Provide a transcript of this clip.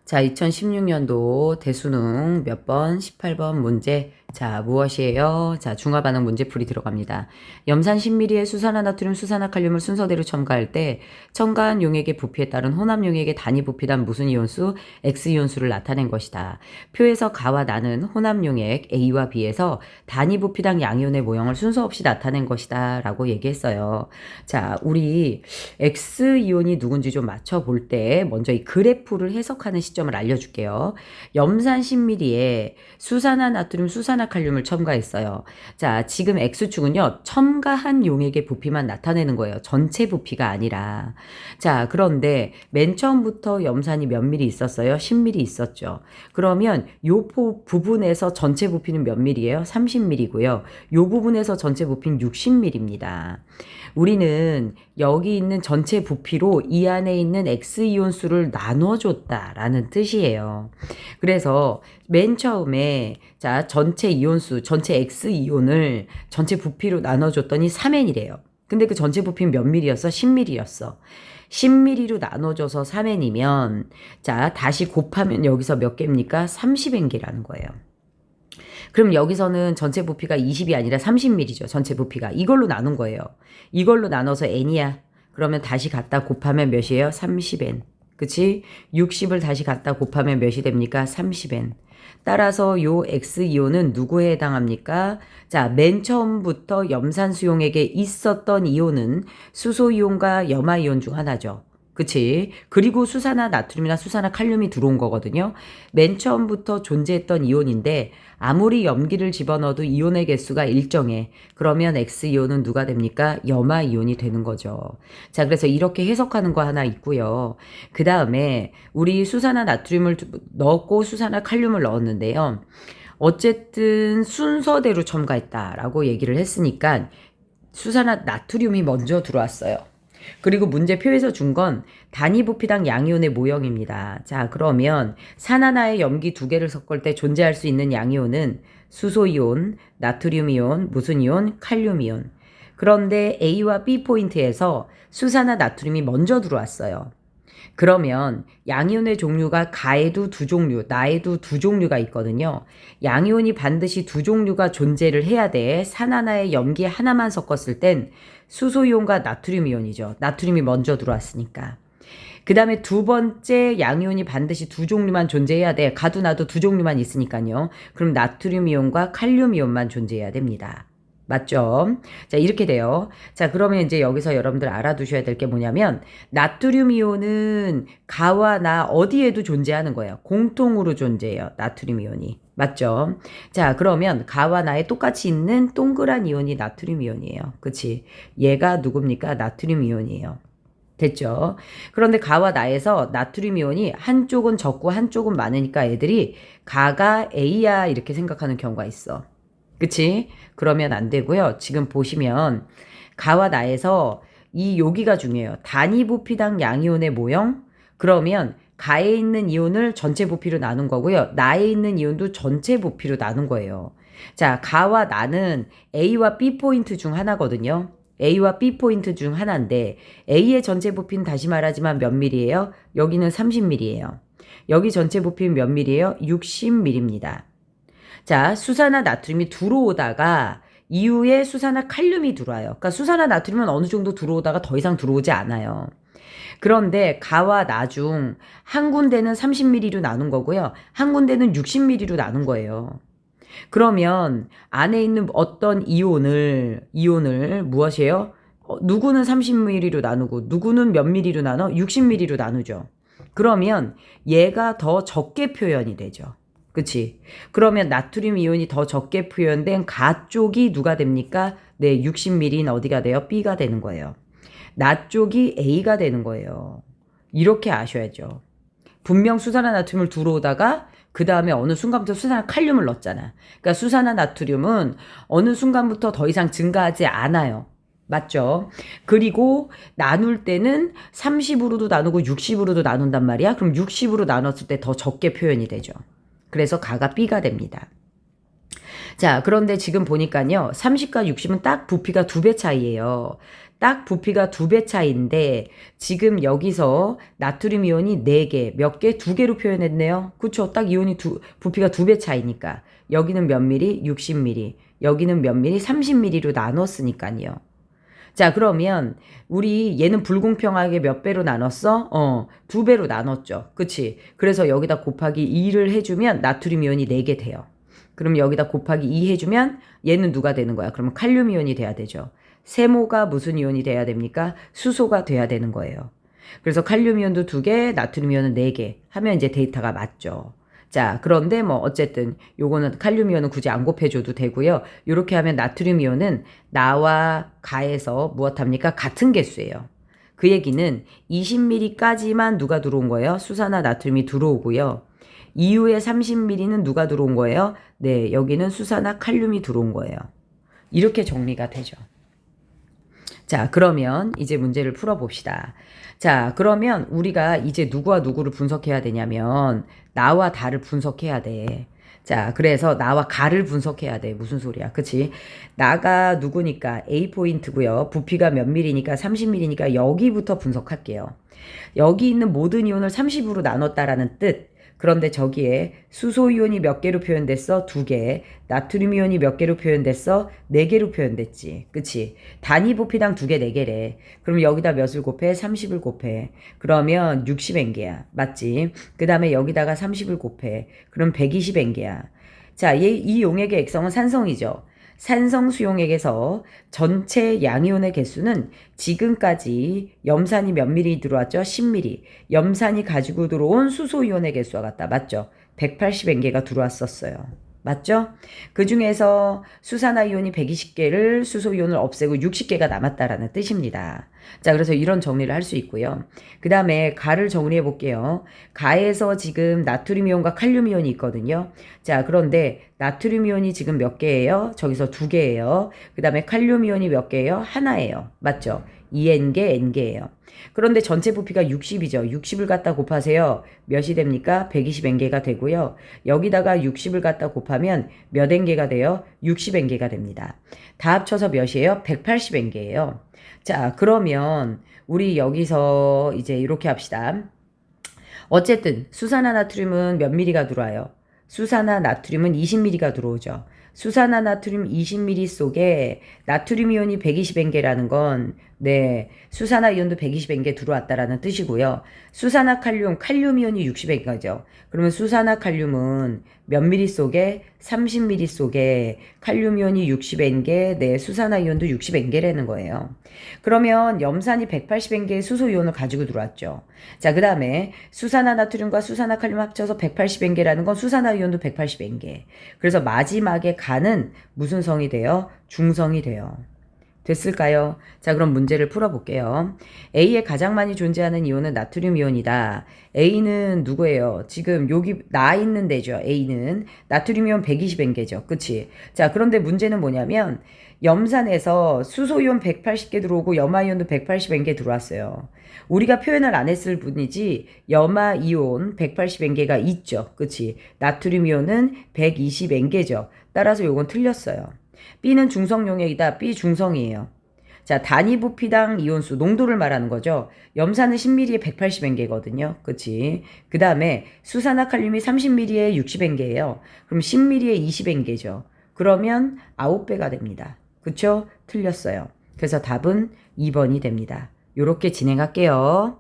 자, 2016년도 대수능 몇 번? 18번 문제. 자, 무엇이에요? 자, 중화반응 문제풀이 들어갑니다. 염산 10ml의 수산화나트륨, 수산화칼륨을 순서대로 첨가할 때 첨가한 용액의 부피에 따른 혼합 용액의 단위 부피당 무슨 이온수? X이온수를 나타낸 것이다. 표에서 가와 나는 혼합 용액 A와 B에서 단위 부피당 양이온의 모형을 순서 없이 나타낸 것이다 라고 얘기했어요. 자, 우리 X이온이 누군지 좀 맞춰볼 때 먼저 이 그래프를 해석하는 시점을 알려줄게요. 염산 10ml에 수산화나트륨, 수산화칼륨을 첨가했어요. 자, 지금 X축은요, 첨가한 용액의 부피만 나타내는 거예요. 전체 부피가 아니라. 자, 그런데 맨 처음부터 염산이 몇 ml 있었어요? 10ml 있었죠. 그러면 요 부분에서 전체 부피는 몇 ml예요? 30ml고요. 요 부분에서 전체 부피는 60ml입니다. 우리는 여기 있는 전체 부피로 이 안에 있는 X이온수를 나눠줬다라는 뜻이에요. 그래서 맨 처음에 자 전체 이온수, 전체 X이온을 전체 부피로 나눠줬더니 3N이래요. 근데 그 전체 부피는 몇 ml였어? 10ml였어. 10ml로 나눠줘서 3N이면 자 다시 곱하면 여기서 몇 개입니까? 30N개라는 거예요. 그럼 여기서는 전체 부피가 20이 아니라 30ml죠. 전체 부피가. 이걸로 나눈 거예요. 이걸로 나눠서 n이야. 그러면 다시 갖다 곱하면 몇이에요? 30n. 그치? 60을 다시 갖다 곱하면 몇이 됩니까? 30n. 따라서 요 X이온은 누구에 해당합니까? 자, 맨 처음부터 염산 수용액에 있었던 이온은 수소이온과 염화이온 중 하나죠. 그치? 그리고 수산화 나트륨이나 수산화 칼륨이 들어온 거거든요. 맨 처음부터 존재했던 이온인데 아무리 염기를 집어넣어도 이온의 개수가 일정해. 그러면 X이온은 누가 됩니까? 염화이온이 되는 거죠. 자, 그래서 이렇게 해석하는 거 하나 있고요. 그 다음에 우리 수산화 나트륨을 넣었고 수산화 칼륨을 넣었는데요. 어쨌든 순서대로 첨가했다라고 얘기를 했으니까 수산화 나트륨이 먼저 들어왔어요. 그리고 문제표에서 준 건 단위 부피당 양이온의 모형입니다. 자, 그러면 산 하나에 염기 두 개를 섞을 때 존재할 수 있는 양이온은 수소이온, 나트륨이온, 무슨 이온? 칼륨이온. 그런데 A와 B 포인트에서 수산화 나트륨이 먼저 들어왔어요. 그러면 양이온의 종류가 가에도 두 종류, 나에도 두 종류가 있거든요. 양이온이 반드시 두 종류가 존재를 해야 돼. 산 하나에 염기 하나만 섞었을 땐 수소이온과 나트륨이온이죠. 나트륨이 먼저 들어왔으니까. 그 다음에 두 번째 양이온이 반드시 두 종류만 존재해야 돼. 가도 나도 두 종류만 있으니까요. 그럼 나트륨이온과 칼륨이온만 존재해야 됩니다. 맞죠? 자, 이렇게 돼요. 자, 그러면 이제 여기서 여러분들 알아두셔야 될 게 뭐냐면 나트륨 이온은 가와 나 어디에도 존재하는 거예요. 공통으로 존재해요. 나트륨 이온이. 맞죠? 자, 그러면 가와 나에 똑같이 있는 동그란 이온이 나트륨 이온이에요. 그치? 얘가 누굽니까? 나트륨 이온이에요. 됐죠? 그런데 가와 나에서 나트륨 이온이 한쪽은 적고 한쪽은 많으니까 애들이 가가 A야 이렇게 생각하는 경우가 있어. 그치? 그러면 안 되고요. 지금 보시면 가와 나에서 이 여기가 중요해요. 단위 부피당 양이온의 모형. 그러면 가에 있는 이온을 전체 부피로 나눈 거고요. 나에 있는 이온도 전체 부피로 나눈 거예요. 자, 가와 나는 A와 B 포인트 중 하나거든요. A와 B 포인트 중 하나인데 A의 전체 부피는 다시 말하지만 몇 밀이에요? 여기는 30밀이에요. 여기 전체 부피는 몇 밀이에요? 60밀입니다. 자, 수산화 나트륨이 들어오다가 이후에 수산화 칼륨이 들어와요. 그러니까 수산화 나트륨은 어느 정도 들어오다가 더 이상 들어오지 않아요. 그런데 가와 나 중 한 군데는 30ml로 나눈 거고요. 한 군데는 60ml로 나눈 거예요. 그러면 안에 있는 어떤 이온을 무엇이에요? 누구는 30ml로 나누고 누구는 몇 ml로 나눠? 60ml로 나누죠. 그러면 얘가 더 적게 표현이 되죠. 그치? 그러면 나트륨 이온이 더 적게 표현된 가 쪽이 누가 됩니까? 네, 60ml는 어디가 돼요? B가 되는 거예요. 나 쪽이 A가 되는 거예요. 이렇게 아셔야죠. 분명 수산화 나트륨을 들어오다가 그 다음에 어느 순간부터 수산화 칼륨을 넣었잖아. 그러니까 수산화 나트륨은 어느 순간부터 더 이상 증가하지 않아요. 맞죠? 그리고 나눌 때는 30으로도 나누고 60으로도 나눈단 말이야. 그럼 60으로 나눴을 때 더 적게 표현이 되죠. 그래서 가가 B가 됩니다. 자, 그런데 지금 보니까요. 30과 60은 딱 부피가 2배 차이예요. 딱 부피가 2배 차이인데 지금 여기서 나트륨 이온이 4개, 몇 개? 2개로 표현했네요. 그쵸? 딱 이온이 부피가 2배 차이니까 여기는 몇 미리? 60ml, 여기는 몇 미리? 30ml로 나눴으니까요. 자, 그러면 우리 얘는 불공평하게 몇 배로 나눴어? 2배로 나눴죠. 그치? 그래서 여기다 곱하기 2를 해주면 나트륨 이온이 4개 돼요. 그럼 여기다 곱하기 2 해주면 얘는 누가 되는 거야? 그러면 칼륨 이온이 돼야 되죠. 세모가 무슨 이온이 돼야 됩니까? 수소가 돼야 되는 거예요. 그래서 칼륨 이온도 2개, 나트륨 이온은 4개 하면 이제 데이터가 맞죠. 자, 그런데 뭐 어쨌든 요거는 칼륨 이온은 굳이 안 곱해줘도 되고요. 이렇게 하면 나트륨 이온은 나와 가에서 무엇합니까? 같은 개수예요. 그 얘기는 20ml까지만 누가 들어온 거예요? 수산화 나트륨이 들어오고요. 이후에 30ml는 누가 들어온 거예요? 네, 여기는 수산화 칼륨이 들어온 거예요. 이렇게 정리가 되죠. 자, 그러면 이제 문제를 풀어봅시다. 자, 그러면 우리가 이제 누구와 누구를 분석해야 되냐면 나와 다를 분석해야 돼. 자, 그래서 나와 가를 분석해야 돼. 무슨 소리야? 그치? 나가 누구니까 A 포인트고요. 부피가 몇 밀리니까 30밀리니까 여기부터 분석할게요. 여기 있는 모든 이온을 30으로 나눴다라는 뜻. 그런데 저기에 수소 이온이 몇 개로 표현됐어? 2개. 나트륨 이온이 몇 개로 표현됐어? 4개로 표현됐지. 그치? 단위 부피당 2개, 4개래. 그럼 여기다 몇을 곱해? 30을 곱해. 그러면 60N개야. 맞지? 그 다음에 여기다가 30을 곱해. 그럼 120N개야. 자, 이 용액의 액성은 산성이죠. 산성 수용액에서 전체 양이온의 개수는 지금까지 염산이 몇 미리 들어왔죠? 10미리. 염산이 가지고 들어온 수소이온의 개수와 같다. 맞죠? 180N개가 들어왔었어요. 맞죠? 그 중에서 수산화이온이 120개를 수소이온을 없애고 60개가 남았다라는 뜻입니다. 자, 그래서 이런 정리를 할 수 있고요. 그 다음에 가를 정리해 볼게요. 가에서 지금 나트륨 이온과 칼륨 이온이 있거든요. 자, 그런데 나트륨 이온이 지금 몇 개예요? 저기서 2개예요. 그 다음에 칼륨 이온이 몇 개예요? 하나예요. 맞죠? 2N개, N개예요. 그런데 전체 부피가 60이죠. 60을 갖다 곱하세요. 몇이 됩니까? 120N개가 되고요. 여기다가 60을 갖다 곱하면 몇 N개가 돼요? 60N개가 됩니다. 다 합쳐서 몇이에요? 180N개예요. 자, 그러면 우리 여기서 이제 이렇게 합시다. 어쨌든 수산화 나트륨은 몇 미리가 들어와요? 수산화 나트륨은 20ml가 들어오죠. 수산화 나트륨 20ml 속에 나트륨 이온이 120N개라는 건 네, 수산화 이온도 120N개 들어왔다라는 뜻이고요. 수산화 칼륨 이온이 60N개죠. 그러면 수산화 칼륨은 몇 미리 속에 30ml 속에 칼륨 이온이 60N개, 네, 수산화 이온도 60N개라는 거예요. 그러면 염산이 180N개의 수소 이온을 가지고 들어왔죠. 자, 그 다음에 수산화 나트륨과 수산화 칼륨 합쳐서 180N개라는 건 수산화 이온도 180N개. 그래서 마지막에 가는 무슨 성이 돼요? 중성이 돼요. 됐을까요? 자, 그럼 문제를 풀어볼게요. A에 가장 많이 존재하는 이온은 나트륨 이온이다. A는 누구예요? 지금 여기 나 있는 데죠. A는 나트륨 이온 120N개죠. 그치? 자, 그런데 문제는 뭐냐면 염산에서 수소 이온 180개 들어오고 염화 이온도 180N개 들어왔어요. 우리가 표현을 안 했을 뿐이지 염화 이온 180N개가 있죠. 그치? 나트륨 이온은 120N개죠. 따라서 요건 틀렸어요. B는 중성 용액이다. B 중성이에요. 자, 단위 부피당 이온수, 농도를 말하는 거죠. 염산은 10ml에 180N개거든요. 그치? 그 다음에 수산화 칼륨이 30ml에 60N개예요. 그럼 10ml에 20N개죠. 그러면 9배가 됩니다. 그쵸? 틀렸어요. 그래서 답은 2번이 됩니다. 요렇게 진행할게요.